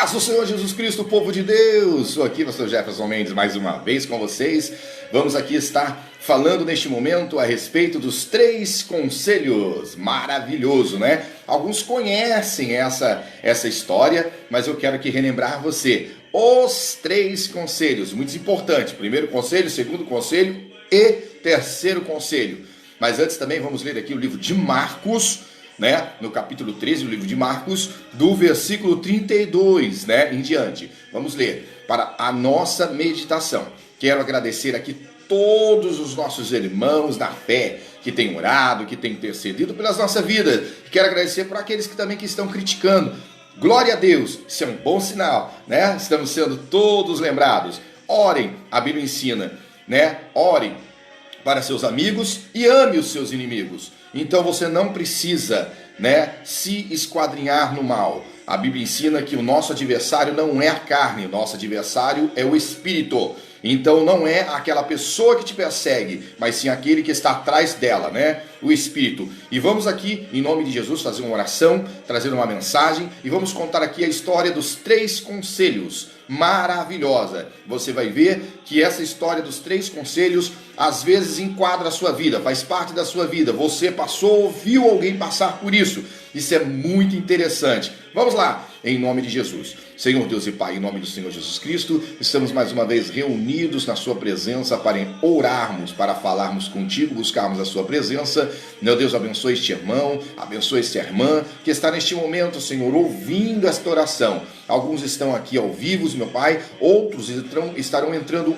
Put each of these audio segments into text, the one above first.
Paz do Senhor Jesus Cristo, povo de Deus! Sou aqui, pastor Jefferson Mendes, mais uma vez com vocês. Vamos aqui estar falando neste momento a respeito dos 3 conselhos. Maravilhoso, né? Alguns conhecem essa história, mas eu quero aqui relembrar você. Os 3 conselhos, muito importante. Primeiro conselho, segundo conselho e terceiro conselho. Mas antes também vamos ler aqui o livro de Marcos, né, no capítulo 13 do livro de Marcos, do versículo 32, né, em diante. Vamos ler para a nossa meditação. Quero agradecer aqui todos os nossos irmãos da fé que têm orado, que têm intercedido pelas nossas vidas. Quero agradecer por aqueles que também estão criticando. Glória a Deus, isso é um bom sinal, né? Estamos sendo todos lembrados. Orem, a Bíblia ensina, né? Orem para seus amigos e ame os seus inimigos. Então você não precisa, né, se esquadrinhar no mal. A Bíblia ensina que o nosso adversário não é a carne, o nosso adversário é o espírito. Então não é aquela pessoa que te persegue, mas sim aquele que está atrás dela, né? O espírito. E vamos aqui, em nome de Jesus, fazer uma oração, trazer uma mensagem e vamos contar aqui a história dos 3 conselhos. Maravilhosa. Você vai ver que essa história dos 3 conselhos às vezes enquadra a sua vida, faz parte da sua vida. Você passou, viu alguém passar por isso. Isso é muito interessante. Vamos lá, em nome de Jesus. Senhor Deus e Pai, em nome do Senhor Jesus Cristo, estamos mais uma vez reunidos na sua presença para orarmos, para falarmos contigo, buscarmos a sua presença. Meu Deus, abençoe este irmão, abençoe esta irmã que está neste momento, Senhor, ouvindo esta oração. Alguns estão aqui ao vivo, meu Pai, outros estarão entrando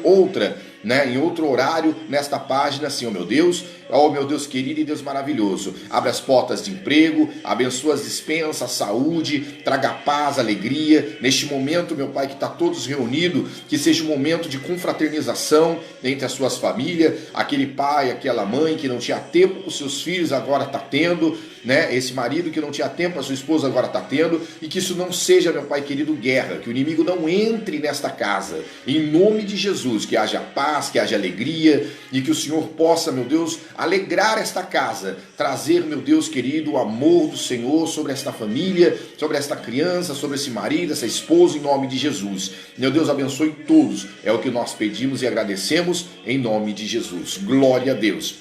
em outro horário nesta página, Senhor meu Deus. Oh meu Deus querido e Deus maravilhoso, abre as portas de emprego, abençoa as dispensas, saúde, traga paz, alegria, neste momento, meu Pai, que está todos reunidos, que seja um momento de confraternização entre as suas famílias, aquele pai, aquela mãe que não tinha tempo para os seus filhos, agora está tendo, né? Esse marido que não tinha tempo para sua esposa, agora está tendo, e que isso não seja, meu Pai querido, guerra, que o inimigo não entre nesta casa, em nome de Jesus, que haja paz, que haja alegria, e que o Senhor possa, meu Deus, alegrar esta casa, trazer, meu Deus querido, o amor do Senhor sobre esta família, sobre esta criança, sobre esse marido, essa esposa, em nome de Jesus. Meu Deus, abençoe todos, é o que nós pedimos e agradecemos em nome de Jesus. Glória a Deus.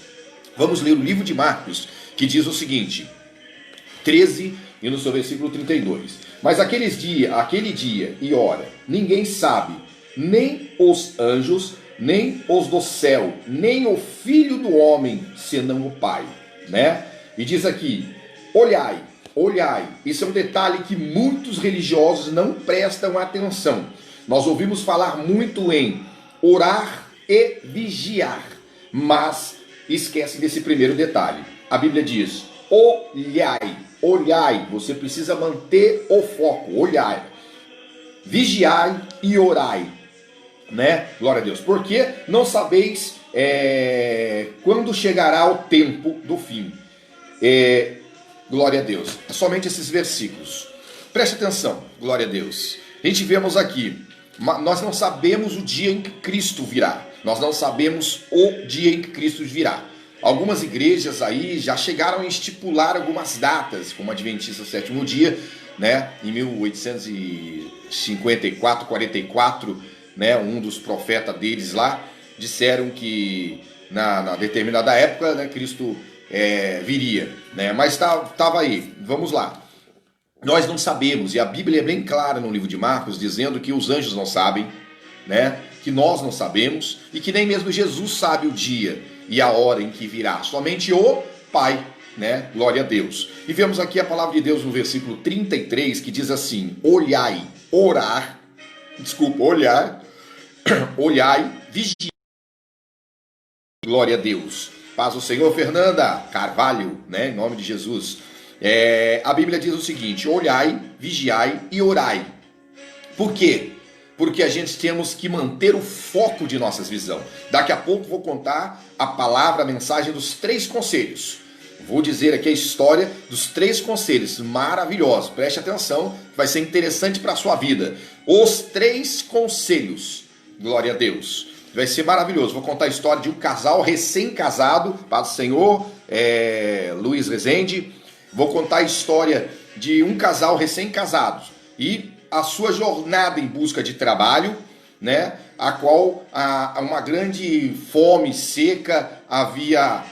Vamos ler o livro de Marcos, que diz o seguinte, 13 e no seu versículo 32. Mas aquele dia e hora, ninguém sabe, nem os anjos, nem os do céu, nem o Filho do Homem, senão o Pai, né? E diz aqui, olhai, isso é um detalhe que muitos religiosos não prestam atenção. Nós ouvimos falar muito em orar e vigiar, mas esquecem desse primeiro detalhe. A Bíblia diz, olhai, você precisa manter o foco, olhai, vigiai e orai, né? Glória a Deus, porque não sabeis quando chegará o tempo do fim. Glória a Deus, somente esses versículos, preste atenção, glória a Deus. A gente vemos aqui, nós não sabemos o dia em que Cristo virá, nós não sabemos o dia em que Cristo virá. Algumas igrejas aí já chegaram a estipular algumas datas, como Adventista do Sétimo Dia, né? Em 1854, 44, né? Um dos profetas deles lá disseram que na determinada época, né, Cristo viria, né? Mas estava aí, vamos lá. Nós não sabemos, e a Bíblia é bem clara no livro de Marcos, dizendo que os anjos não sabem, né? Que nós não sabemos, e que nem mesmo Jesus sabe o dia e a hora em que virá, somente o Pai, né? Glória a Deus. E vemos aqui a palavra de Deus no versículo 33, que diz assim, olhai, vigiai. Glória a Deus. Paz o Senhor, Fernanda Carvalho, né? Em nome de Jesus. A Bíblia diz o seguinte, olhai, vigiai e orai. Por quê? Porque a gente temos que manter o foco de nossas visões. Daqui a pouco vou contar a mensagem dos 3 conselhos. Vou dizer aqui a história dos 3 conselhos maravilhosos. Preste atenção, vai ser interessante para a sua vida. Os 3 conselhos. Glória a Deus. Vai ser maravilhoso. Vou contar a história de um casal recém-casado, Paz do Senhor, Luiz Rezende. Vou contar a história de um casal recém-casado. E a sua jornada em busca de trabalho, né, a qual uma grande fome seca havia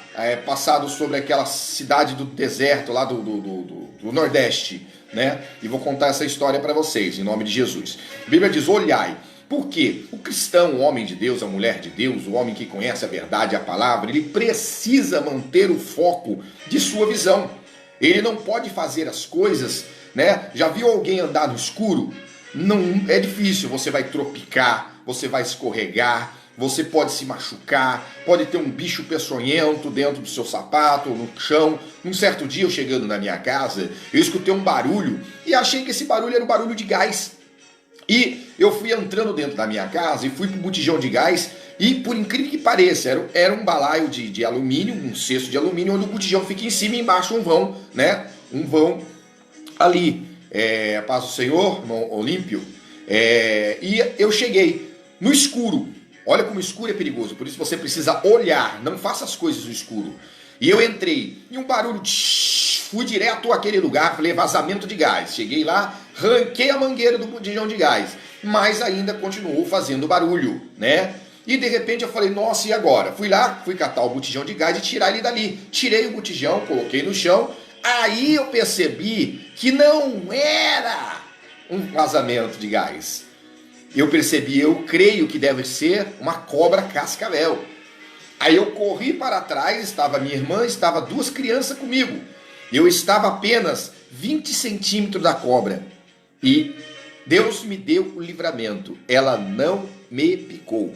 passado sobre aquela cidade do deserto lá do Nordeste, né? E vou contar essa história para vocês, em nome de Jesus. A Bíblia diz: olhai. Por quê? O cristão, o homem de Deus, a mulher de Deus, o homem que conhece a verdade, a palavra, ele precisa manter o foco de sua visão. Ele não pode fazer as coisas, né? Já viu alguém andar no escuro? Não, é difícil, você vai tropicar, você vai escorregar, você pode se machucar, pode ter um bicho peçonhento dentro do seu sapato, no chão. Um certo dia, eu chegando na minha casa, eu escutei um barulho e achei que esse barulho era um barulho de gás. E eu fui entrando dentro da minha casa e fui para o botijão de gás e, por incrível que pareça, era um balaio de alumínio, um cesto de alumínio, onde o botijão fica em cima e embaixo um vão, né? Um vão ali. Paz do Senhor, irmão Olímpio. E eu cheguei no escuro. Olha como o escuro é perigoso, por isso você precisa olhar, não faça as coisas no escuro. E eu entrei e um barulho, fui direto àquele lugar, falei vazamento de gás. Cheguei lá, ranquei a mangueira do botijão de gás, mas ainda continuou fazendo barulho, né? E de repente eu falei, nossa, e agora? Fui lá, fui catar o botijão de gás e tirar ele dali. Tirei o botijão, coloquei no chão, aí eu percebi que não era um vazamento de gás. Eu percebi, eu creio que deve ser uma cobra cascavel. Aí eu corri para trás, estava minha irmã, estava duas crianças comigo. Eu estava apenas 20 centímetros da cobra. E Deus me deu o livramento. Ela não me picou.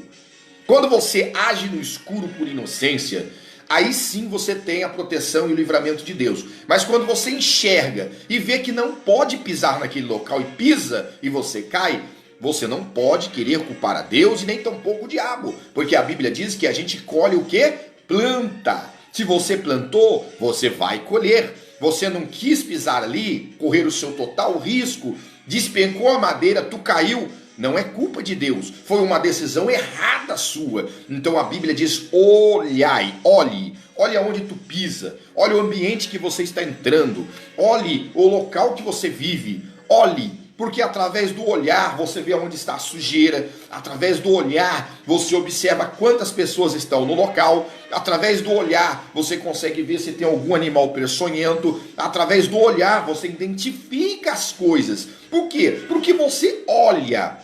Quando você age no escuro por inocência, aí sim você tem a proteção e o livramento de Deus. Mas quando você enxerga e vê que não pode pisar naquele local e pisa e você cai, você não pode querer culpar a Deus e nem tampouco o diabo, porque a Bíblia diz que a gente colhe o que? Planta. Se você plantou, você vai colher. Você não quis pisar ali, correr o seu total risco, despencou a madeira, tu caiu, não é culpa de Deus, foi uma decisão errada sua. Então a Bíblia diz: olhai, olhe aonde tu pisa, olhe o ambiente que você está entrando, olhe o local que você vive, olhe. Porque através do olhar você vê onde está a sujeira, através do olhar você observa quantas pessoas estão no local, através do olhar você consegue ver se tem algum animal peçonhento, através do olhar você identifica as coisas. Por quê? Porque você olha,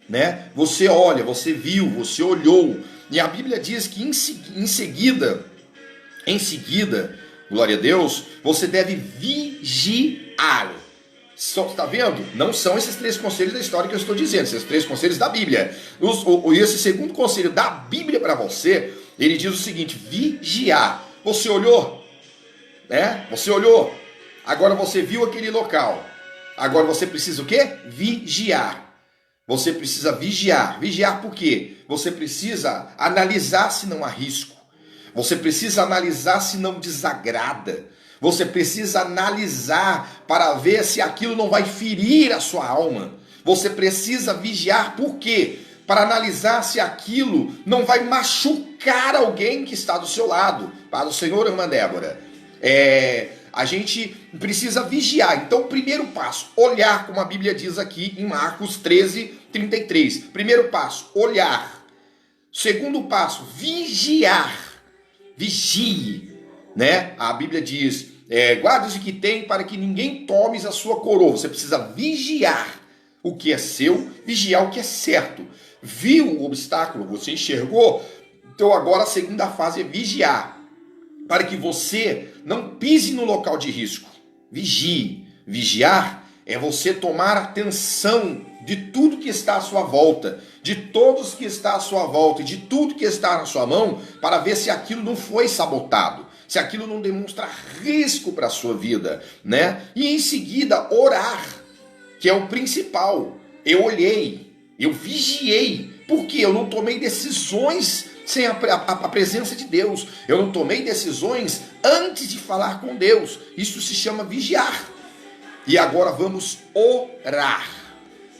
né? Você olha, você viu, você olhou. E a Bíblia diz que em seguida, glória a Deus, você deve vigiar. Está vendo? Não são esses 3 conselhos da história que eu estou dizendo, esses 3 conselhos da Bíblia. E esse segundo conselho da Bíblia para você, ele diz o seguinte: vigiar. Você olhou? Né? Você olhou. Agora você viu aquele local. Agora você precisa o quê? Vigiar. Você precisa vigiar. Vigiar por quê? Você precisa analisar se não há risco. Você precisa analisar se não desagrada. Você precisa analisar para ver se aquilo não vai ferir a sua alma. Você precisa vigiar, por quê? Para analisar se aquilo não vai machucar alguém que está do seu lado. Para o Senhor, irmã Débora. A gente precisa vigiar. Então, primeiro passo, olhar, como a Bíblia diz aqui em Marcos 13:33. Primeiro passo, olhar. Segundo passo, vigiar. Vigie. Né? A Bíblia diz: guarde o que tem para que ninguém tome a sua coroa. Você precisa vigiar o que é seu, vigiar o que é certo. Viu o obstáculo, você enxergou? Então agora a segunda fase é vigiar, para que você não pise no local de risco. Vigie. Vigiar é você tomar atenção de tudo que está à sua volta, de todos que está à sua volta e de tudo que está na sua mão, para ver se aquilo não foi sabotado, se aquilo não demonstra risco para a sua vida, né? E em seguida, orar, que é o principal. Eu olhei, eu vigiei, porque eu não tomei decisões sem a presença de Deus. Eu não tomei decisões antes de falar com Deus. Isso se chama vigiar. E agora vamos orar.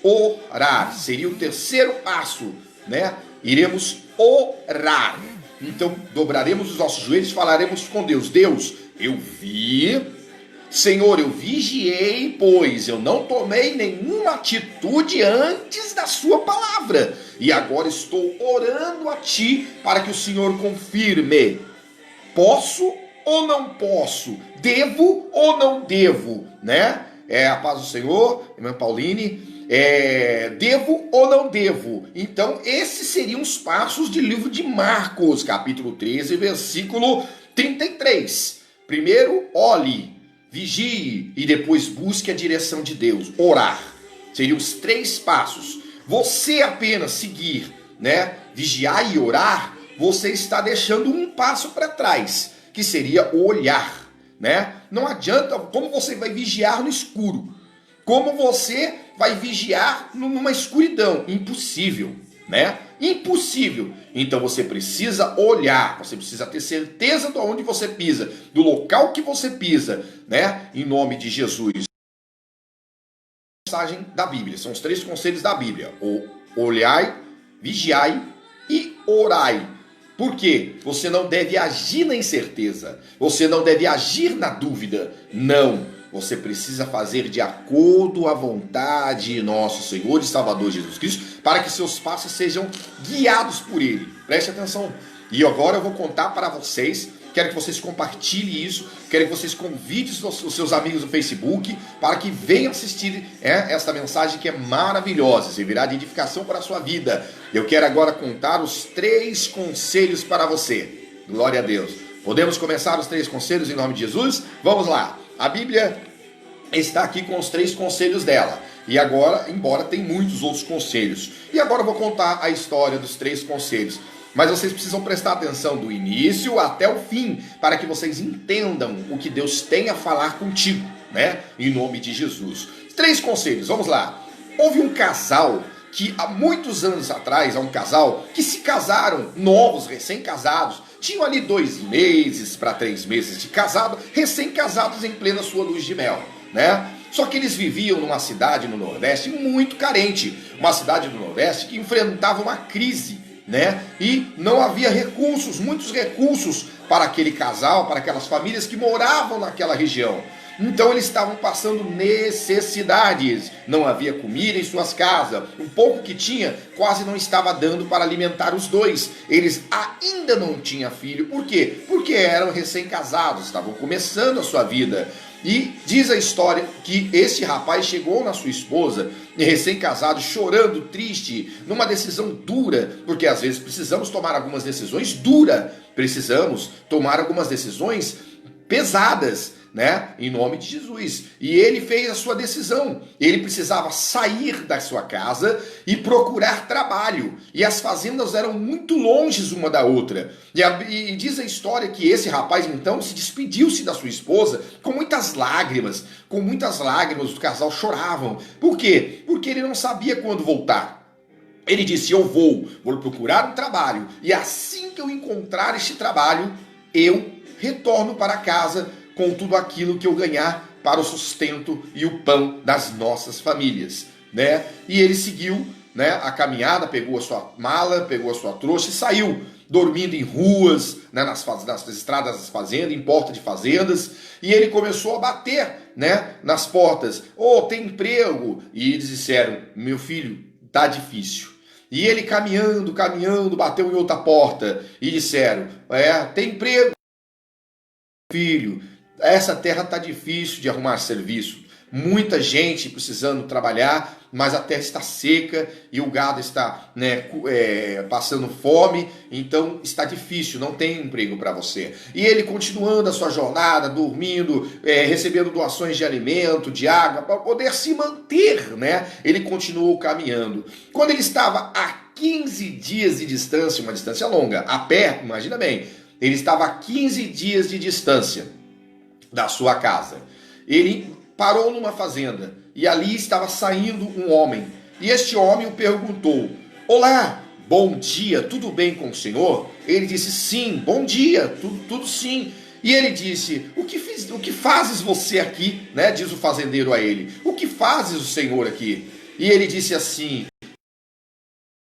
Orar seria o terceiro passo, né? Iremos orar. Então, dobraremos os nossos joelhos e falaremos com Deus: Deus, eu vi Senhor, eu vigiei, pois eu não tomei nenhuma atitude antes da sua palavra. E agora estou orando a ti para que o Senhor confirme. Posso ou não posso? Devo ou não devo? Né? A paz do Senhor, irmã Pauline. Devo ou não devo? Então, esses seriam os passos do livro de Marcos, capítulo 13, versículo 33. Primeiro, olhe, vigie e depois busque a direção de Deus. Orar. Seriam os 3 passos. Você apenas seguir, né? Vigiar e orar, você está deixando um passo para trás, que seria o olhar, né? Não adianta, como você vai vigiar no escuro? Como você vai vigiar numa escuridão? Impossível, né? Impossível. Então você precisa olhar, você precisa ter certeza de onde você pisa, do local que você pisa, né? Em nome de Jesus. A mensagem da Bíblia, são os 3 conselhos da Bíblia: olhai, vigiai e orai. Por quê? Você não deve agir na incerteza, você não deve agir na dúvida, não. Você precisa fazer de acordo à vontade de nosso Senhor e Salvador Jesus Cristo, para que seus passos sejam guiados por Ele. Preste atenção. E agora eu vou contar para vocês, quero que vocês compartilhem isso, quero que vocês convidem os seus amigos no Facebook, para que venham assistir esta mensagem que é maravilhosa, servirá de edificação para a sua vida. Eu quero agora contar os 3 conselhos para você. Glória a Deus. Podemos começar os 3 conselhos em nome de Jesus? Vamos lá. A Bíblia está aqui com os 3 conselhos dela. E agora, embora tem muitos outros conselhos. E agora eu vou contar a história dos 3 conselhos. Mas vocês precisam prestar atenção do início até o fim, para que vocês entendam o que Deus tem a falar contigo, né? Em nome de Jesus. 3 conselhos, vamos lá. Houve um casal que há muitos anos atrás, um casal que se casaram, novos, recém-casados, tinham ali 2 meses para 3 meses de casado, recém-casados em plena sua luz de mel, né? Só que eles viviam numa cidade no Nordeste muito carente, uma cidade do Nordeste que enfrentava uma crise, né? E não havia recursos, muitos recursos para aquele casal, para aquelas famílias que moravam naquela região. Então eles estavam passando necessidades, não havia comida em suas casas, o pouco que tinha quase não estava dando para alimentar os 2. Eles ainda não tinham filho, por quê? Porque eram recém-casados, estavam começando a sua vida. E diz a história que esse rapaz chegou na sua esposa, recém-casado, chorando, triste, numa decisão dura, porque às vezes precisamos tomar algumas decisões duras, precisamos tomar algumas decisões pesadas, né? Em nome de Jesus. E ele fez a sua decisão. Ele precisava sair da sua casa e procurar trabalho. E as fazendas eram muito longes uma da outra. E diz a história que esse rapaz então se despediu-se da sua esposa com muitas lágrimas. Com muitas lágrimas, o casal choravam. Por quê? Porque ele não sabia quando voltar. Ele disse: eu vou procurar um trabalho. E assim que eu encontrar este trabalho, eu retorno para casa com tudo aquilo que eu ganhar para o sustento e o pão das nossas famílias, né? E ele seguiu, né, a caminhada, pegou a sua mala, pegou a sua trouxa e saiu, dormindo em ruas, né, nas estradas das fazendas, em porta de fazendas, e ele começou a bater, né, nas portas. Tem emprego? E eles disseram: meu filho, tá difícil. E ele caminhando, bateu em outra porta e disseram: tem emprego, filho? Essa terra está difícil de arrumar serviço. Muita gente precisando trabalhar, mas a terra está seca e o gado está, né, passando fome, então está difícil, não tem emprego para você. E ele continuando a sua jornada, dormindo, recebendo doações de alimento, de água, para poder se manter, né? Ele continuou caminhando. Quando ele estava a 15 dias de distância, uma distância longa, a pé, imagina bem, ele estava a 15 dias de distância da sua casa. Ele parou numa fazenda e ali estava saindo um homem. E este homem o perguntou: olá, bom dia, tudo bem com o senhor? Ele disse: sim, bom dia, tudo sim. E ele disse: o que fazes você aqui? Né? Diz o fazendeiro a ele: o que fazes o senhor aqui? E ele disse assim: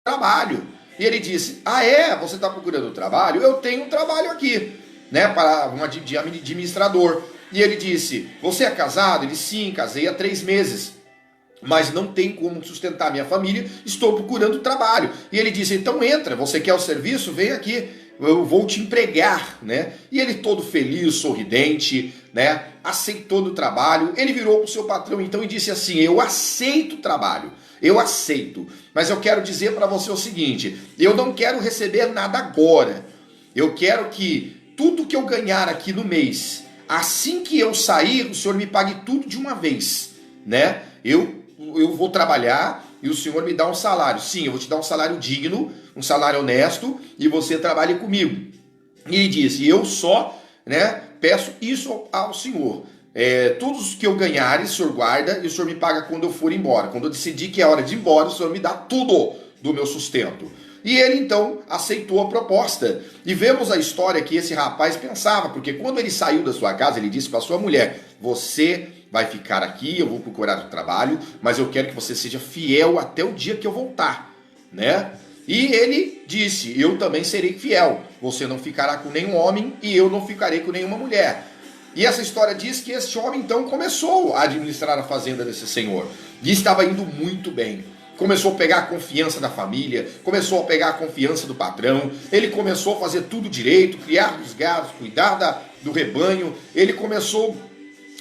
trabalho. E ele disse: você está procurando trabalho? Eu tenho um trabalho aqui, né, para de administrador. E ele disse, você é casado? Ele, sim, casei há 3 meses. Mas não tem como sustentar minha família, estou procurando trabalho. E ele disse, então entra, você quer o serviço? Vem aqui, eu vou te empregar, né? E ele todo feliz, sorridente, né? Aceitou o trabalho. Ele virou para o seu patrão então e disse assim, eu aceito o trabalho, eu aceito. Mas eu quero dizer para você o seguinte, eu não quero receber nada agora. Eu quero que tudo que eu ganhar aqui no mês, assim que eu sair, o senhor me pague tudo de uma vez, né? Eu vou trabalhar e o senhor me dá um salário. Sim, eu vou te dar um salário digno, um salário honesto e você trabalhe comigo. E ele disse, eu só, né, peço isso ao senhor. Todos os que eu ganhar, o senhor guarda e o senhor me paga quando eu for embora. Quando eu decidir que é hora de ir embora, o senhor me dá tudo do meu sustento. E ele então aceitou a proposta. E vemos a história que esse rapaz pensava, porque quando ele saiu da sua casa, ele disse para sua mulher, você vai ficar aqui, eu vou procurar o trabalho, mas eu quero que você seja fiel até o dia que eu voltar, né? E ele disse, eu também serei fiel, você não ficará com nenhum homem e eu não ficarei com nenhuma mulher. E essa história diz que esse homem então começou a administrar a fazenda desse senhor, e estava indo muito bem. Começou a pegar a confiança da família, começou a pegar a confiança do patrão, ele começou a fazer tudo direito, criar os gados, cuidar do rebanho, ele começou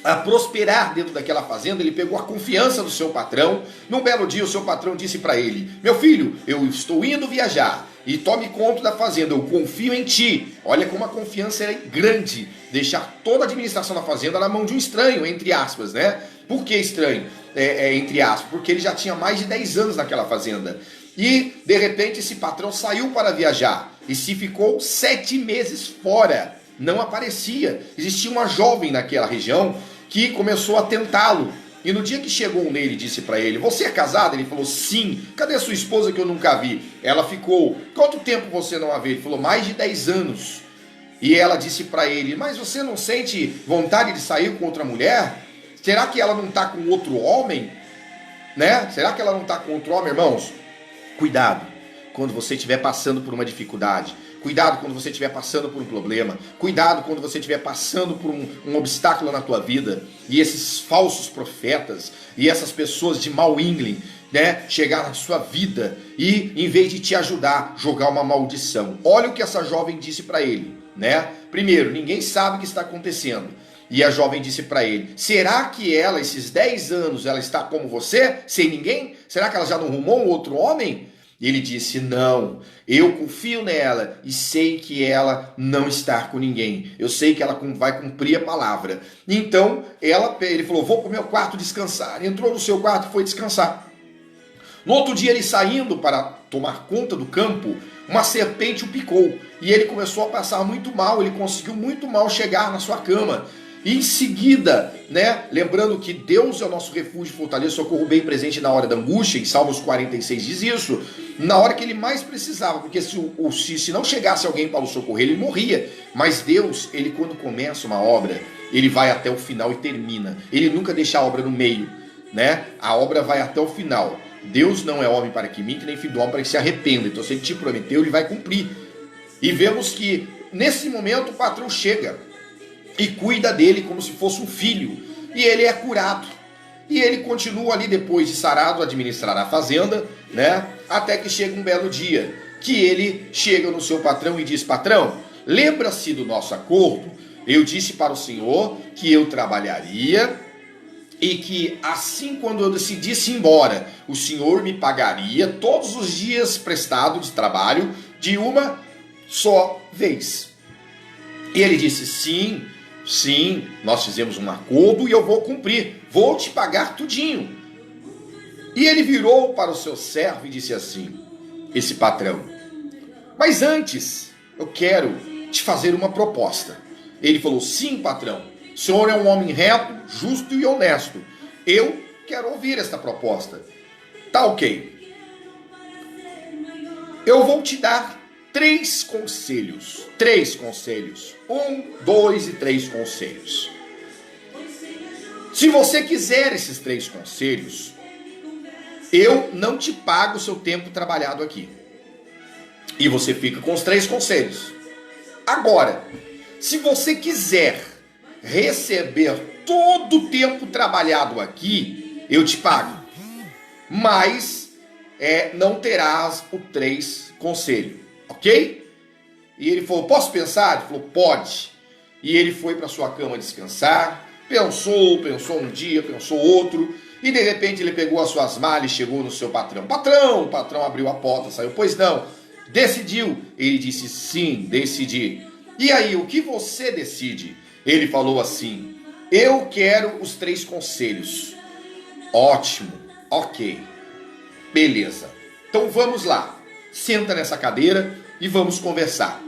a prosperar dentro daquela fazenda, ele pegou a confiança do seu patrão. Num belo dia o seu patrão disse para ele, meu filho, eu estou indo viajar e tome conta da fazenda, eu confio em ti. Olha como a confiança é grande, deixar toda a administração da fazenda na mão de um estranho, entre aspas, né? Por que estranho? Entre aspas, porque ele já tinha mais de 10 anos naquela fazenda. E de repente esse patrão saiu para viajar e se ficou 7 meses fora, não aparecia. Existia uma jovem naquela região que começou a tentá-lo. E no dia que chegou nele e disse para ele, você é casado? Ele falou, sim. Cadê sua esposa que eu nunca vi? Ela ficou, quanto tempo você não a vê? Ele falou, mais de 10 anos. E ela disse para ele, mas você não sente vontade de sair com outra mulher? Será que ela não está com outro homem? Né? Será que ela não está com outro homem, irmãos? Cuidado quando você estiver passando por uma dificuldade. Cuidado quando você estiver passando por um problema. Cuidado quando você estiver passando por um obstáculo na tua vida. E esses falsos profetas e essas pessoas de mau índole, né, chegar na sua vida e, em vez de te ajudar, jogar uma maldição. Olha o que essa jovem disse para ele, né? Primeiro, ninguém sabe o que está acontecendo. E a jovem disse para ele, será que ela, esses 10 anos, ela está como você, sem ninguém? Será que ela já não arrumou um outro homem? E ele disse, não, eu confio nela e sei que ela não está com ninguém. Eu sei que ela vai cumprir a palavra. Então, ele falou, vou para o meu quarto descansar. Entrou no seu quarto e foi descansar. No outro dia, ele saindo para tomar conta do campo, uma serpente o picou. E ele começou a passar muito mal, ele conseguiu muito mal chegar na sua cama. E em seguida, né, lembrando que Deus é o nosso refúgio, fortaleza, socorro bem presente na hora da angústia, em Salmos 46 diz isso, na hora que ele mais precisava, porque se não chegasse alguém para o socorrer, ele morria. Mas Deus, ele quando começa uma obra, ele vai até o final e termina. Ele nunca deixa a obra no meio, né? A obra vai até o final. Deus não é homem para que minta, nem filho do homem para que se arrependa. Então se ele te prometeu, ele vai cumprir. E vemos que nesse momento o patrão chega e cuida dele como se fosse um filho. E ele é curado. E ele continua ali depois de sarado a administrar a fazenda, né? Até que chega um belo dia, que ele chega no seu patrão e diz, patrão, lembra-se do nosso acordo? Eu disse para o senhor que eu trabalharia e que assim quando eu decidisse ir embora, o senhor me pagaria todos os dias prestado de trabalho de uma só vez. E ele disse, sim, nós fizemos um acordo e eu vou cumprir, vou te pagar tudinho. E ele virou para o seu servo e disse assim, esse patrão, mas antes eu quero te fazer uma proposta. Ele falou, sim, patrão, o senhor é um homem reto, justo e honesto. Eu quero ouvir esta proposta. Tá ok. Eu vou te dar 3 conselhos. 3 conselhos. 1, 2 e 3 conselhos. Se você quiser esses 3 conselhos, eu não te pago o seu tempo trabalhado aqui. E você fica com os 3 conselhos. Agora, se você quiser receber todo o tempo trabalhado aqui, eu te pago. Mas não terás o 3 conselho, ok? E ele falou, posso pensar? Ele falou, pode. E ele foi para sua cama descansar, pensou um dia, pensou outro, e de repente ele pegou as suas malas e chegou no seu patrão. Patrão, o patrão abriu a porta, saiu, pois não, decidiu? Ele disse, sim, decidi. E aí, o que você decide? Ele falou assim, eu quero os 3 conselhos. Ótimo, ok, beleza. Então vamos lá, senta nessa cadeira e vamos conversar.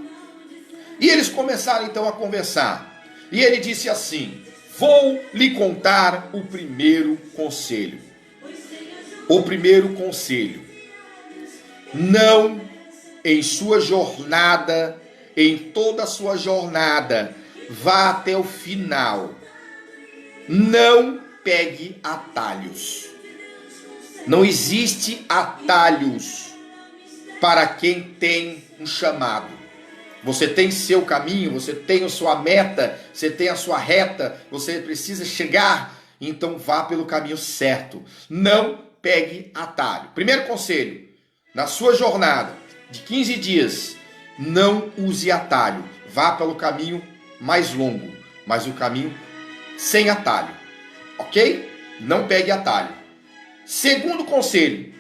E eles começaram então a conversar. E ele disse assim, vou lhe contar o primeiro conselho. O primeiro conselho. Não em sua jornada, em toda a sua jornada, vá até o final. Não pegue atalhos. Não existe atalhos para quem tem um chamado. Você tem seu caminho, você tem a sua meta, você tem a sua reta, você precisa chegar, então vá pelo caminho certo. Não pegue atalho. Primeiro conselho, na sua jornada de 15 dias, não use atalho. Vá pelo caminho mais longo, mas o caminho sem atalho. Ok? Não pegue atalho. Segundo conselho,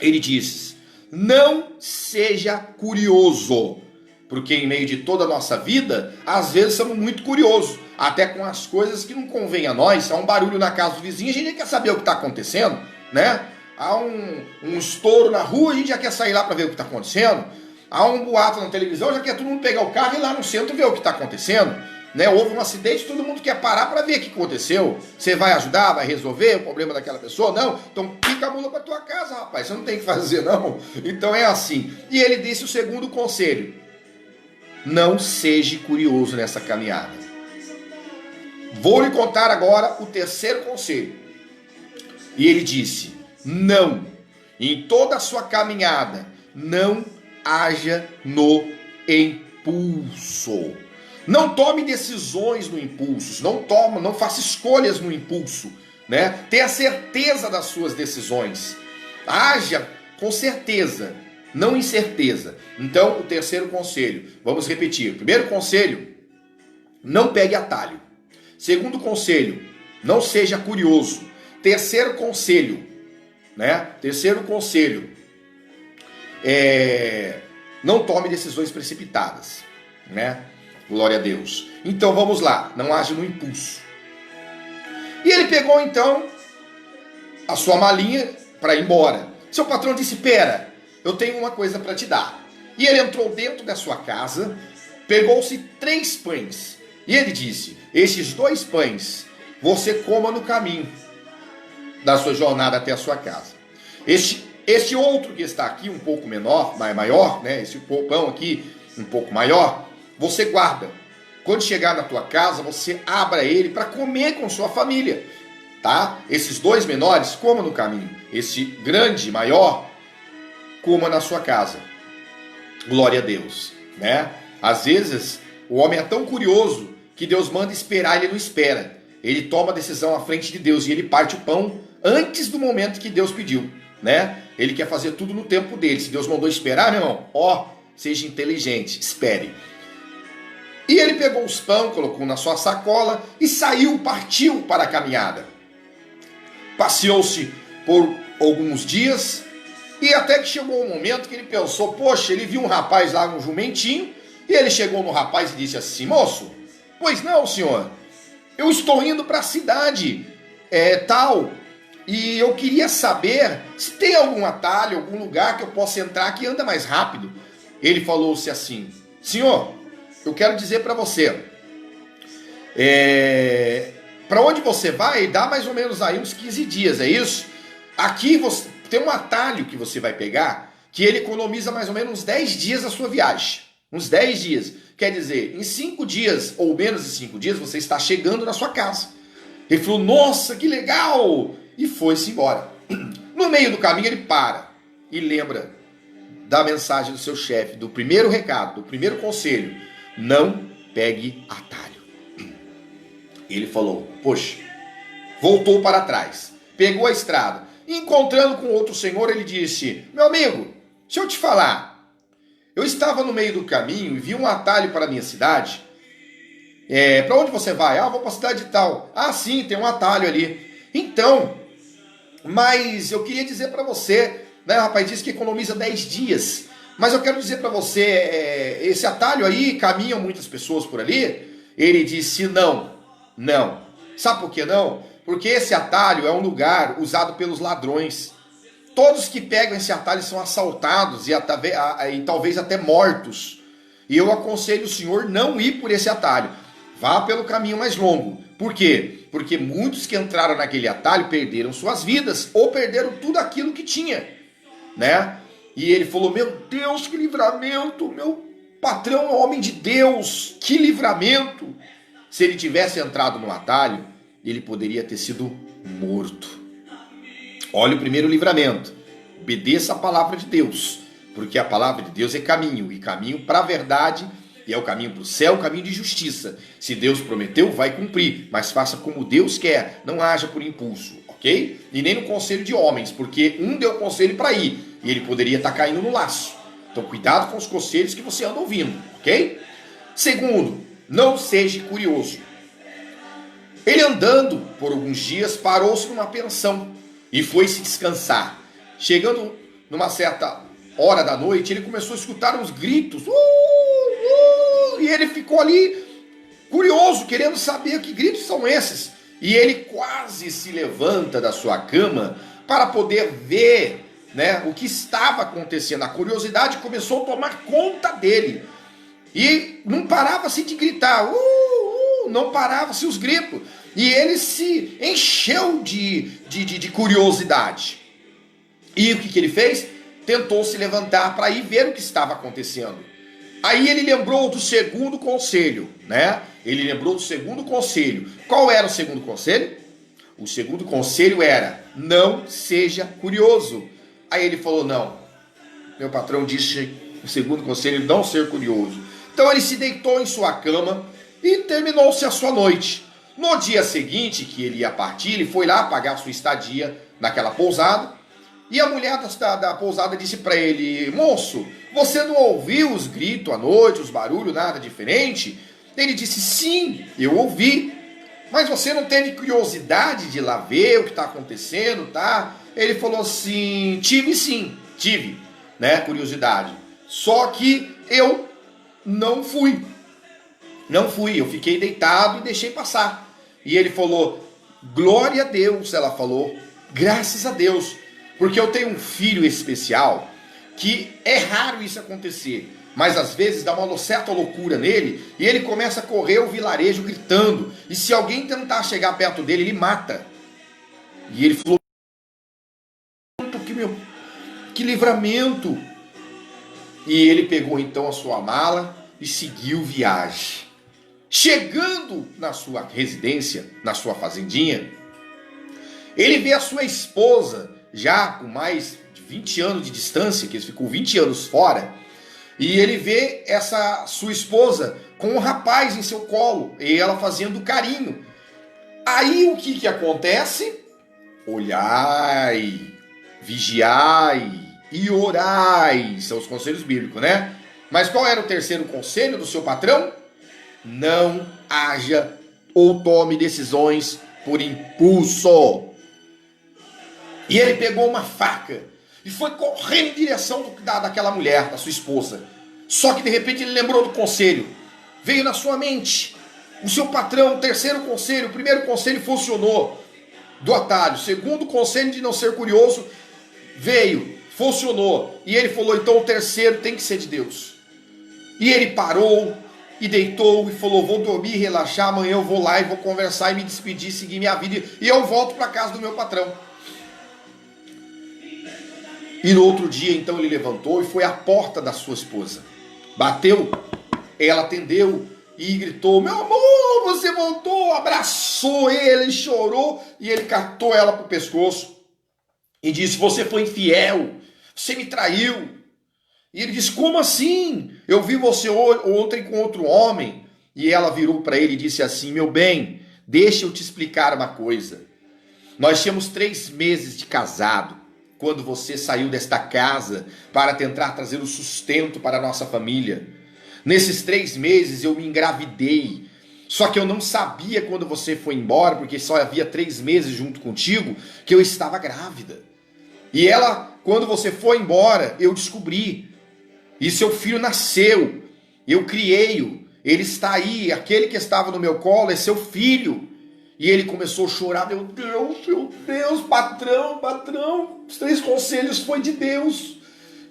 ele diz, não seja curioso. Porque em meio de toda a nossa vida, às vezes somos muito curiosos, até com as coisas que não convêm a nós. Há um barulho na casa do vizinho, a gente nem quer saber o que está acontecendo, né? Há um estouro na rua, a gente já quer sair lá para ver o que está acontecendo. Há um boato na televisão, já quer todo mundo pegar o carro e ir lá no centro ver o que está acontecendo. Né? Houve um acidente, todo mundo quer parar para ver o que aconteceu. Você vai ajudar, vai resolver o problema daquela pessoa? Não? Então pica a mula para tua casa, rapaz, você não tem o que fazer não. Então é assim. E ele disse o segundo conselho. Não seja curioso nessa caminhada. Vou lhe contar agora o terceiro conselho. E ele disse, não, em toda a sua caminhada, não haja no impulso. Não tome decisões no impulso, não faça escolhas no impulso, né? Tenha certeza das suas decisões. Haja com certeza, não incerteza. Então, o terceiro conselho, vamos repetir. Primeiro conselho, não pegue atalho. Segundo conselho, não seja curioso. Terceiro conselho, né? Terceiro conselho, não tome decisões precipitadas, né? Glória a Deus. Então, vamos lá, não age no impulso. E ele pegou, então, a sua malinha para ir embora. Seu patrão disse, pera, eu tenho uma coisa para te dar. E ele entrou dentro da sua casa, pegou-se 3 pães. E ele disse, estes 2 pães você coma no caminho da sua jornada até a sua casa. Este outro que está aqui, um pouco menor, maior, né? Esse pão aqui, um pouco maior, você guarda. Quando chegar na tua casa, você abra ele para comer com sua família. Tá? Esses 2 menores, coma no caminho. Esse grande, maior, coma na sua casa. Glória a Deus, né? Às vezes, o homem é tão curioso que Deus manda esperar, ele não espera. Ele toma a decisão à frente de Deus e ele parte o pão antes do momento que Deus pediu, né? Ele quer fazer tudo no tempo dele. Se Deus mandou esperar, meu irmão, seja inteligente, espere. E ele pegou os pão, colocou na sua sacola e saiu, partiu para a caminhada. Passeou-se por alguns dias e até que chegou um momento que ele pensou, poxa, ele viu um rapaz lá, um jumentinho, e ele chegou no rapaz e disse assim, moço, pois não, senhor, eu estou indo para a cidade tal, e eu queria saber se tem algum atalho, algum lugar que eu possa entrar que anda mais rápido. Ele falou-se assim, senhor, eu quero dizer para você, para onde você vai, dá mais ou menos aí uns 15 dias, é isso? Aqui você tem um atalho que você vai pegar, que ele economiza mais ou menos uns 10 dias da sua viagem. Uns 10 dias. Quer dizer, em 5 dias, ou menos de 5 dias, você está chegando na sua casa. Ele falou, nossa, que legal! E foi-se embora. No meio do caminho ele para e lembra da mensagem do seu chefe, do primeiro recado, do primeiro conselho. Não pegue atalho. Ele falou, poxa, voltou para trás, pegou a estrada. Encontrando com outro senhor, ele disse, meu amigo, deixa eu te falar, eu estava no meio do caminho e vi um atalho para a minha cidade. Para onde você vai? Ah, vou para a cidade tal. Ah, sim, tem um atalho ali. Então, mas eu queria dizer para você, né, o rapaz disse que economiza 10 dias, mas eu quero dizer para você, esse atalho aí, caminham muitas pessoas por ali? Ele disse, não. Sabe por que não? Porque esse atalho é um lugar usado pelos ladrões. Todos que pegam esse atalho são assaltados e talvez até mortos. E eu aconselho o senhor não ir por esse atalho. Vá pelo caminho mais longo. Por quê? Porque muitos que entraram naquele atalho perderam suas vidas ou perderam tudo aquilo que tinha, né? E ele falou, meu Deus, que livramento, meu patrão é um homem de Deus, que livramento. Se ele tivesse entrado no atalho, ele poderia ter sido morto. Olha o primeiro livramento, obedeça a palavra de Deus, porque a palavra de Deus é caminho, e caminho para a verdade, e é o caminho para o céu, o caminho de justiça. Se Deus prometeu, vai cumprir, mas faça como Deus quer, não haja por impulso, ok? E nem no conselho de homens, porque um deu conselho para ir, e ele poderia estar caindo no laço. Então cuidado com os conselhos que você anda ouvindo, ok? Segundo, não seja curioso. Ele andando por alguns dias, parou-se numa pensão e foi se descansar. Chegando numa certa hora da noite, ele começou a escutar uns gritos. E ele ficou ali curioso, querendo saber que gritos são esses. E ele quase se levanta da sua cama para poder ver, né, o que estava acontecendo. A curiosidade começou a tomar conta dele. E não parava-se de gritar. Não parava-se os gritos. E ele se encheu de curiosidade. E o que ele fez? Tentou se levantar para ir ver o que estava acontecendo. Aí ele lembrou do segundo conselho, né? Ele lembrou do segundo conselho. Qual era o segundo conselho? O segundo conselho era, não seja curioso. Aí ele falou, não. Meu patrão disse o segundo conselho, não ser curioso. Então ele se deitou em sua cama e terminou-se a sua noite. No dia seguinte, que ele ia partir, ele foi lá pagar sua estadia naquela pousada. E a mulher da pousada disse para ele, moço, você não ouviu os gritos à noite, os barulhos, nada diferente? Ele disse, sim, eu ouvi. Mas você não teve curiosidade de ir lá ver o que está acontecendo, tá? Ele falou assim, tive, né, curiosidade. Só que eu não fui, eu fiquei deitado e deixei passar. E ele falou, glória a Deus, ela falou, graças a Deus, porque eu tenho um filho especial que é raro isso acontecer, mas às vezes dá uma certa loucura nele e ele começa a correr o vilarejo gritando, e se alguém tentar chegar perto dele, ele mata. E ele falou, que livramento. E ele pegou então a sua mala e seguiu viagem. Chegando na sua residência, na sua fazendinha, ele vê a sua esposa, já com mais de 20 anos de distância, que ele ficou 20 anos fora, e ele vê essa sua esposa com um rapaz em seu colo, e ela fazendo carinho. Aí o que acontece? Olhai, vigiai e orai, são os conselhos bíblicos, né? Mas qual era o terceiro conselho do seu patrão? Não haja ou tome decisões por impulso. E ele pegou uma faca e foi correndo em direção daquela mulher, da sua esposa. Só que de repente ele lembrou do conselho. Veio na sua mente o seu patrão, o terceiro conselho. O primeiro conselho funcionou, do atalho. O segundo conselho de não ser curioso veio, funcionou. E ele falou, então o terceiro tem que ser de Deus. E ele parou e deitou e falou, vou dormir, relaxar, amanhã eu vou lá e vou conversar e me despedir, seguir minha vida e eu volto para casa do meu patrão. E no outro dia então ele levantou e foi à porta da sua esposa. Bateu, ela atendeu e gritou, meu amor, você voltou, abraçou ele, chorou e ele catou ela para o pescoço e disse, você foi infiel, você me traiu. E ele disse, como assim? Eu vi você ontem com outro homem. E ela virou para ele e disse assim, meu bem, Deixa eu te explicar uma coisa. Nós tínhamos 3 meses de casado quando você saiu desta casa para tentar trazer o sustento para a nossa família. Nesses 3 meses eu me engravidei. Só que eu não sabia quando você foi embora, porque só havia 3 meses junto contigo, que eu estava grávida. E ela, quando você foi embora, eu descobri. E seu filho nasceu. Eu criei-o. Ele está aí. Aquele que estava no meu colo é seu filho. E ele começou a chorar. Meu Deus, patrão. Os 3 conselhos foi de Deus.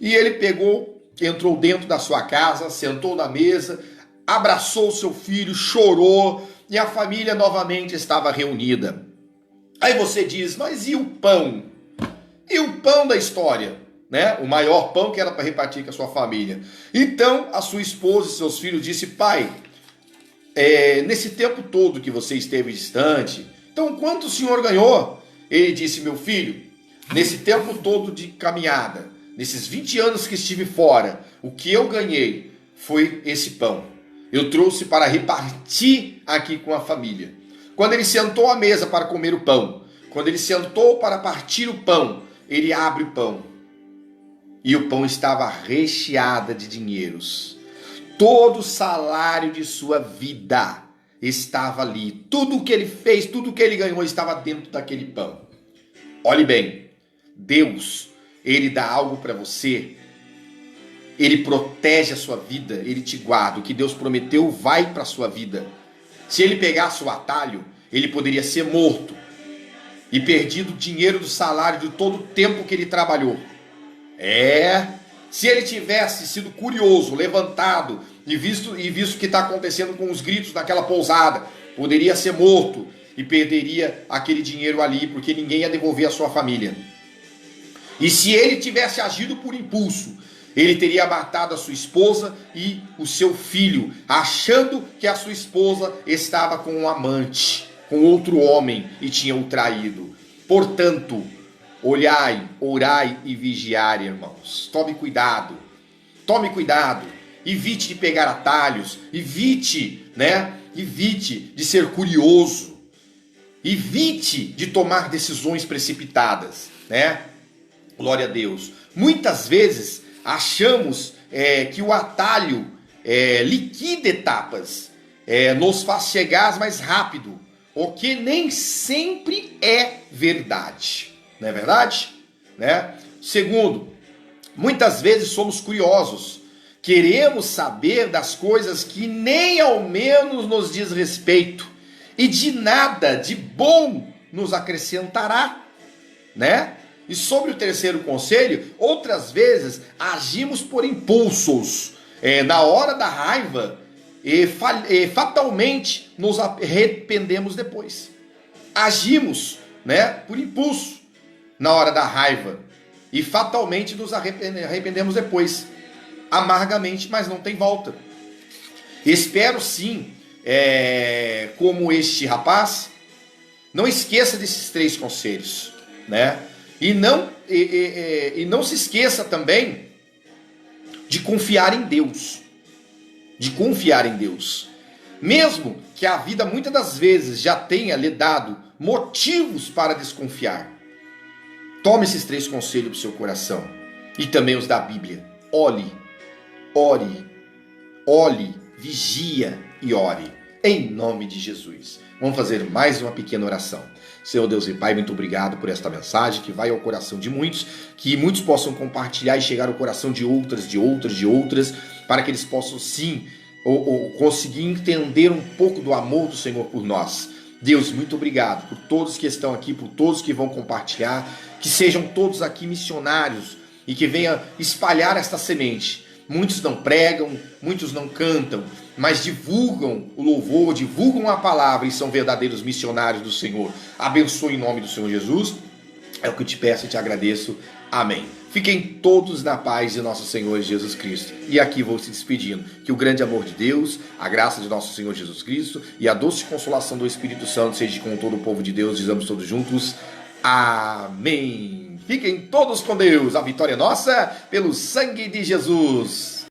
E ele pegou, entrou dentro da sua casa, sentou na mesa, abraçou seu filho, chorou. E a família novamente estava reunida. Aí você diz, mas e o pão? E o pão da história, né? O maior pão que era para repartir com a sua família. Então a sua esposa e seus filhos disse, pai, nesse tempo todo que você esteve distante, então quanto o senhor ganhou? Ele disse, meu filho, nesse tempo todo de caminhada, nesses 20 anos que estive fora, o que eu ganhei foi esse pão. Eu trouxe para repartir aqui com a família. Quando ele sentou à mesa para comer o pão, quando ele sentou para partir o pão, ele abre o pão. E o pão estava recheado de dinheiros. Todo o salário de sua vida estava ali. Tudo o que ele fez, tudo o que ele ganhou estava dentro daquele pão. Olhe bem, Deus, ele dá algo para você. Ele protege a sua vida, ele te guarda. O que Deus prometeu vai para a sua vida. Se ele pegasse o atalho, ele poderia ser morto e perdido o dinheiro do salário de todo o tempo que ele trabalhou. Se ele tivesse sido curioso, levantado e visto o que está acontecendo com os gritos naquela pousada, poderia ser morto e perderia aquele dinheiro ali, porque ninguém ia devolver a sua família. E se ele tivesse agido por impulso, ele teria matado a sua esposa e o seu filho, achando que a sua esposa estava com um amante, com outro homem, e tinha o traído. Portanto, olhai, orai e vigiai, irmãos. Tome cuidado, evite de pegar atalhos, evite de ser curioso, evite de tomar decisões precipitadas, Glória a Deus. Muitas vezes achamos que o atalho liquida etapas, nos faz chegar mais rápido, o que nem sempre é verdade. Não é verdade? Segundo, muitas vezes somos curiosos, queremos saber das coisas que nem ao menos nos diz respeito e de nada de bom nos acrescentará, E sobre o terceiro conselho, outras vezes agimos por impulsos, na hora da raiva, e fatalmente nos arrependemos depois. Agimos, por impulso, na hora da raiva, e fatalmente nos arrependemos depois, amargamente, mas não tem volta. Espero sim, como este rapaz, não esqueça desses 3 conselhos, E não se esqueça também de confiar em Deus. Mesmo que a vida muitas das vezes já tenha lhe dado motivos para desconfiar. Tome esses 3 conselhos para o seu coração. E também os da Bíblia. Ore, vigia e ore. Em nome de Jesus. Vamos fazer mais uma pequena oração. Senhor Deus e Pai, muito obrigado por esta mensagem que vai ao coração de muitos, que muitos possam compartilhar e chegar ao coração de outras, para que eles possam sim conseguir entender um pouco do amor do Senhor por nós. Deus, muito obrigado por todos que estão aqui, por todos que vão compartilhar, que sejam todos aqui missionários e que venham espalhar esta semente. Muitos não pregam, muitos não cantam, mas divulgam o louvor, divulgam a palavra e são verdadeiros missionários do Senhor. Abençoe em nome do Senhor Jesus. É o que eu te peço e te agradeço. Amém. Fiquem todos na paz de nosso Senhor Jesus Cristo. E aqui vou se despedindo. Que o grande amor de Deus, a graça de nosso Senhor Jesus Cristo e a doce consolação do Espírito Santo seja com todo o povo de Deus. Dizemos todos juntos. Amém. Fiquem todos com Deus. A vitória é nossa pelo sangue de Jesus.